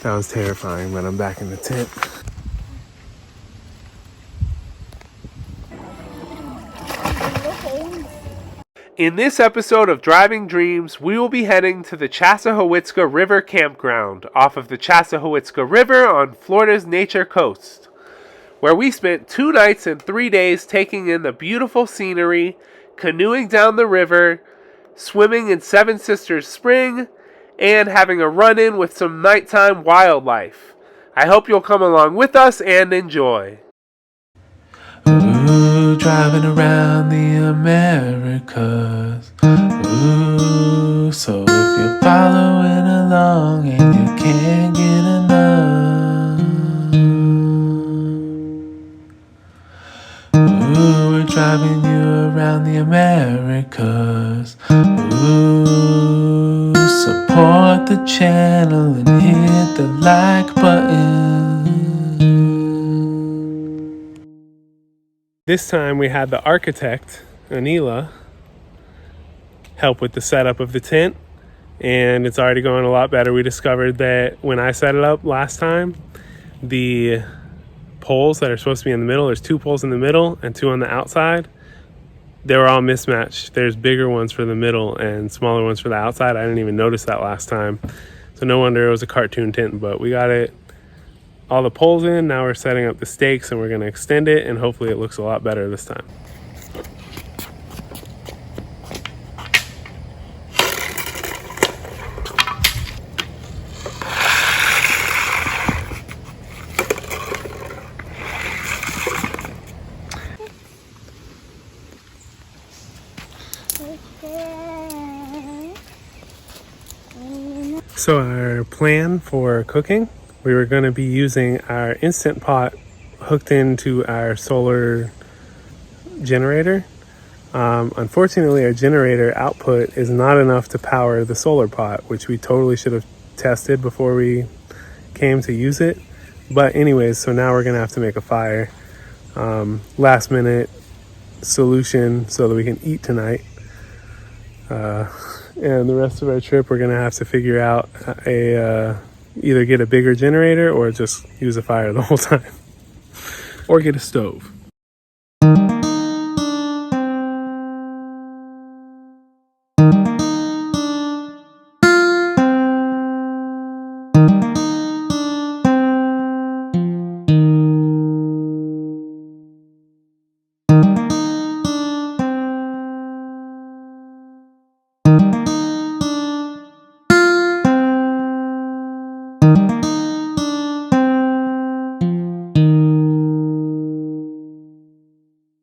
That was terrifying, but I'm back in the tent. In this episode of Driving Dreams, we will be heading to the Chassahowitzka River campground off of the Chassahowitzka River on Florida's nature coast, where we spent 2 nights and 3 days taking in the beautiful scenery, canoeing down the river, swimming in Seven Sisters Spring, and having a run-in with some nighttime wildlife. I hope you'll come along with us and enjoy. Ooh, driving around the Americas. Ooh, so if you're following along and you can't get enough. Ooh, we're driving you around the Americas. Ooh, support the channel and hit the like button. This time we had the architect, Anila, help with the setup of the tent, and it's already going a lot better. We discovered that when I set it up last time, the poles that are supposed to be in the middle, there's 2 poles in the middle and 2 on the outside, they were all mismatched. There's bigger ones for the middle and smaller ones for the outside. I didn't even notice that last time, so no wonder it was a cartoon tent. But we got it, all the poles in. Now we're setting up the stakes and we're going to extend it, and hopefully it looks a lot better this time. So our plan for cooking, we were going to be using our Instant Pot hooked into our solar generator. Unfortunately, our generator output is not enough to power the solar pot, which we totally should have tested before we came to use it. But anyways, so now we're going to have to make a fire. Last minute solution so that we can eat tonight. And the rest of our trip, we're going to have to figure out either get a bigger generator or just use a fire the whole time. Or get a stove.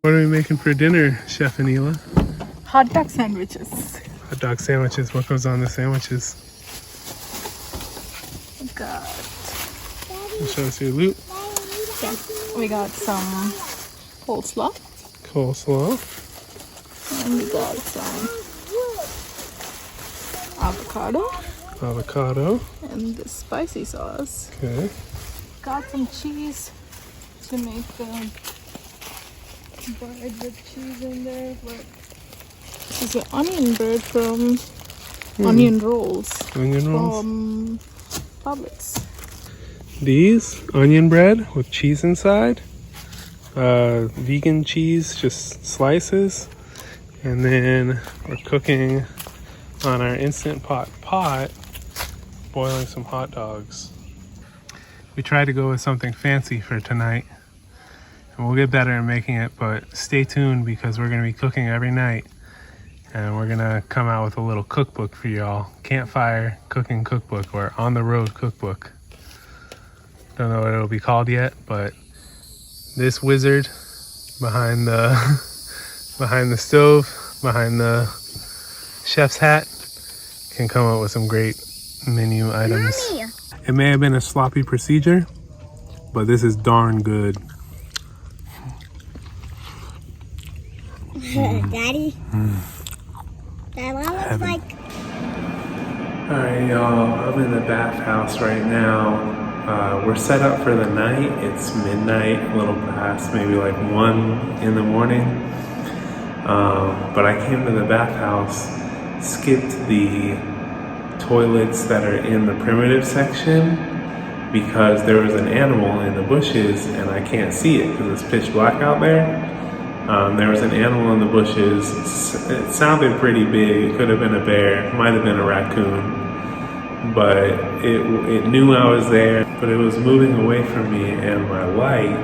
What are we making for dinner, Chef Anila? Hot dog sandwiches. Hot dog sandwiches. What goes on the sandwiches? God. Show us your loot. Okay. We got some coleslaw. Coleslaw. And we got some avocado. Avocado. And the spicy sauce. Okay. Got some cheese to make the bread with cheese in there. But this is an onion bread from Onion Rolls. Onion rolls. From Publix. These, onion bread with cheese inside. Vegan cheese, just slices. And then we're cooking on our Instant Pot, boiling some hot dogs. We tried to go with something fancy for tonight, and we'll get better at making it, but stay tuned because we're going to be cooking every night, and we're going to come out with a little cookbook for y'all. Campfire cooking cookbook, or on the road cookbook. Don't know what it'll be called yet, but this wizard behind the stove, behind the chef's hat, can come up with some great menu items. Mommy. It may have been a sloppy procedure, but this is darn good. Daddy? That looks like... Alright, y'all, I'm in the bathhouse right now. We're set up for the night. It's midnight, a little past, maybe like 1 in the morning. But I came to the bathhouse, skipped the toilets that are in the primitive section, because there was an animal in the bushes and I can't see it because it's pitch black out there. There was an animal in the bushes. It sounded pretty big. It could have been a bear, might have been a raccoon, but it knew I was there, but it was moving away from me and my light,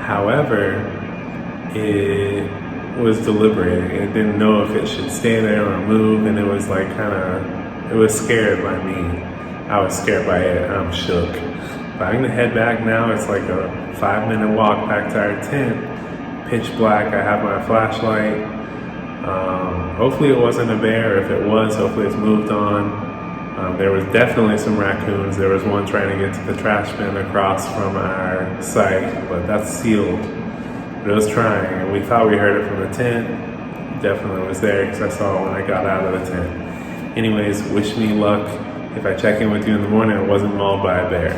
however, it was deliberate. It didn't know if it should stay there or move, and it was like it was scared by me. I was scared by it, and I'm shook. But I'm gonna head back now. It's like a 5-minute walk back to our tent. Pitch black, I have my flashlight. Hopefully it wasn't a bear. If it was, hopefully it's moved on. There was definitely some raccoons. There was one trying to get to the trash bin across from our site, but that's sealed. But it was trying, and we thought we heard it from the tent. Definitely was there because I saw it when I got out of the tent. Anyways, wish me luck. If I check in with you in the morning, I wasn't mauled by a bear.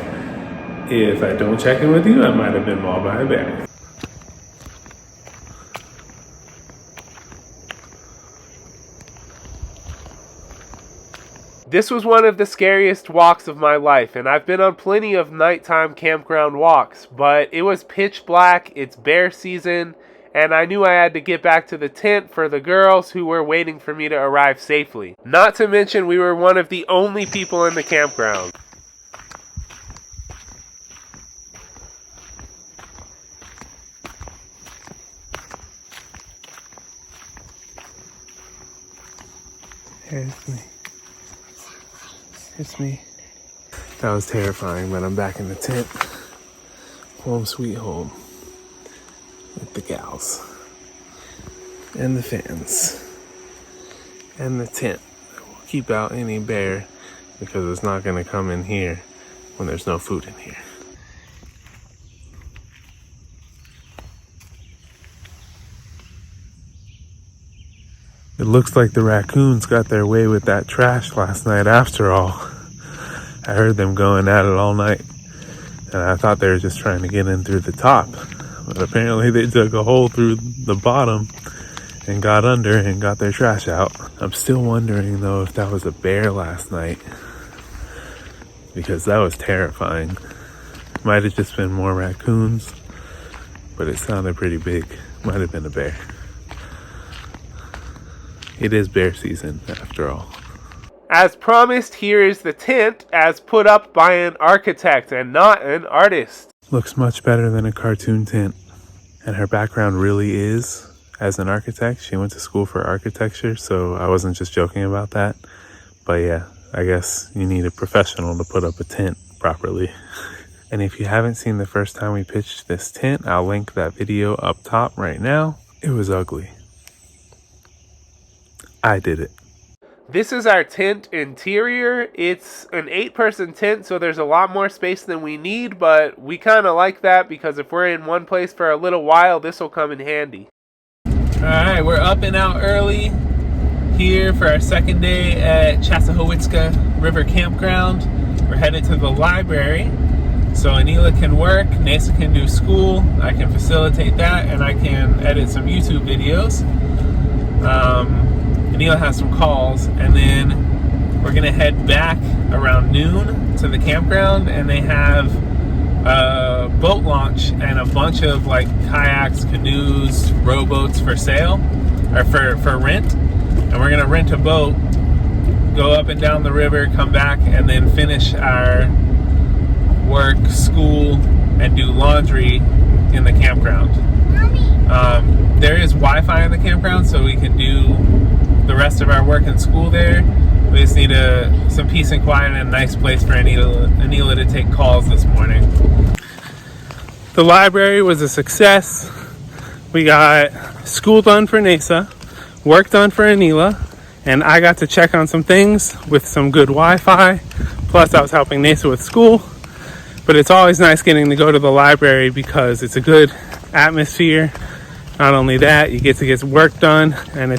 If I don't check in with you, I might have been mauled by a bear. This was one of the scariest walks of my life, and I've been on plenty of nighttime campground walks, but it was pitch black, it's bear season, and I knew I had to get back to the tent for the girls who were waiting for me to arrive safely. Not to mention we were one of the only people in the campground. Here's me. It's me. That was terrifying, but I'm back in the tent. Home sweet home. With the gals. And the fans. And the tent. We'll keep out any bear because it's not going to come in here when there's no food in here. It looks like the raccoons got their way with that trash last night after all. I heard them going at it all night, and I thought they were just trying to get in through the top. But apparently they dug a hole through the bottom and got under and got their trash out. I'm still wondering though if that was a bear last night, because that was terrifying. Might have just been more raccoons, but it sounded pretty big. Might have been a bear. It is bear season, after all. As promised, here is the tent as put up by an architect and not an artist. Looks much better than a cartoon tent. And her background really is as an architect. She went to school for architecture, so I wasn't just joking about that. But yeah, I guess you need a professional to put up a tent properly. And if you haven't seen the first time we pitched this tent, I'll link that video up top right now. It was ugly. I did it. This is our tent interior. It's an 8-person tent, so there's a lot more space than we need, but we kind of like that because if we're in one place for a little while, this will come in handy. Alright, we're up and out early here for our second day at Chassahowitzka River campground. We're headed to the library, so Anila can work, Nesa can do school, I can facilitate that, and I can edit some YouTube videos. Anila has some calls, and then we're gonna head back around noon to the campground, and they have a boat launch and a bunch of like kayaks, canoes, rowboats for sale, or for rent. And we're gonna rent a boat, go up and down the river, come back, and then finish our work, school, and do laundry in the campground. There is Wi-Fi in the campground, so we can do the rest of our work and school there. We just need some peace and quiet and a nice place for Anila to take calls this morning. The library was a success. We got school done for Nesa, work done for Anila, and I got to check on some things with some good Wi-Fi. Plus I was helping Nesa with school. But it's always nice getting to go to the library because it's a good atmosphere. Not only that, you get to get work done, and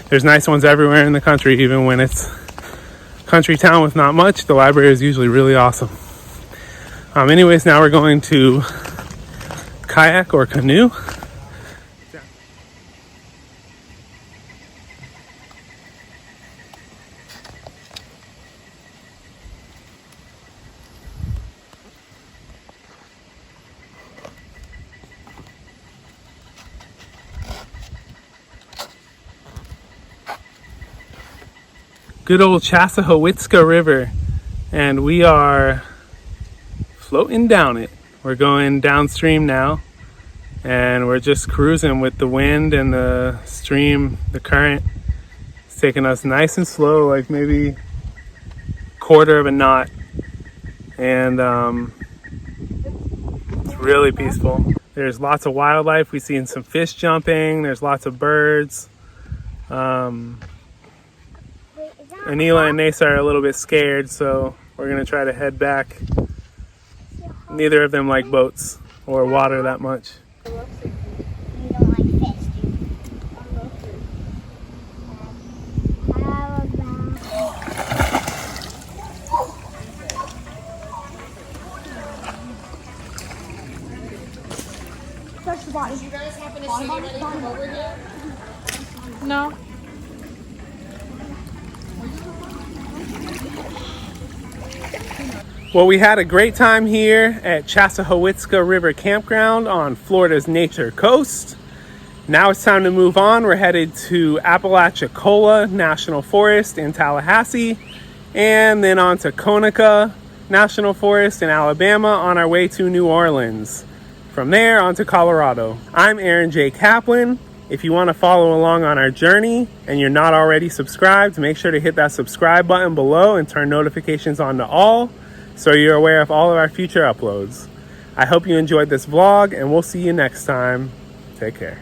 there's nice ones everywhere in the country. Even when it's country town with not much, the library is usually really awesome. Anyways, now we're going to kayak or canoe. good old Chassahowitzka River, and we are floating down it. We're going downstream now, and we're just cruising with the wind and the stream, the current. It's taking us nice and slow, like maybe quarter of a knot, and it's really peaceful. There's lots of wildlife. We've seen some fish jumping. There's lots of birds. Anila and Nasa are a little bit scared, so we're gonna try to head back. Neither of them like boats or water that much. You don't like fish, do you? How about... Touch the body. Did you guys happen to see anybody come over here? No. Well, we had a great time here at Chassahowitzka River Campground on Florida's Nature Coast. Now it's time to move on. We're headed to Apalachicola National Forest in Tallahassee, and then on to Conecuh National Forest in Alabama on our way to New Orleans. From there on to Colorado. I'm Aaron J. Kaplan. If you want to follow along on our journey and you're not already subscribed, make sure to hit that subscribe button below and turn notifications on to all, so you're aware of all of our future uploads. I hope you enjoyed this vlog, and we'll see you next time. Take care.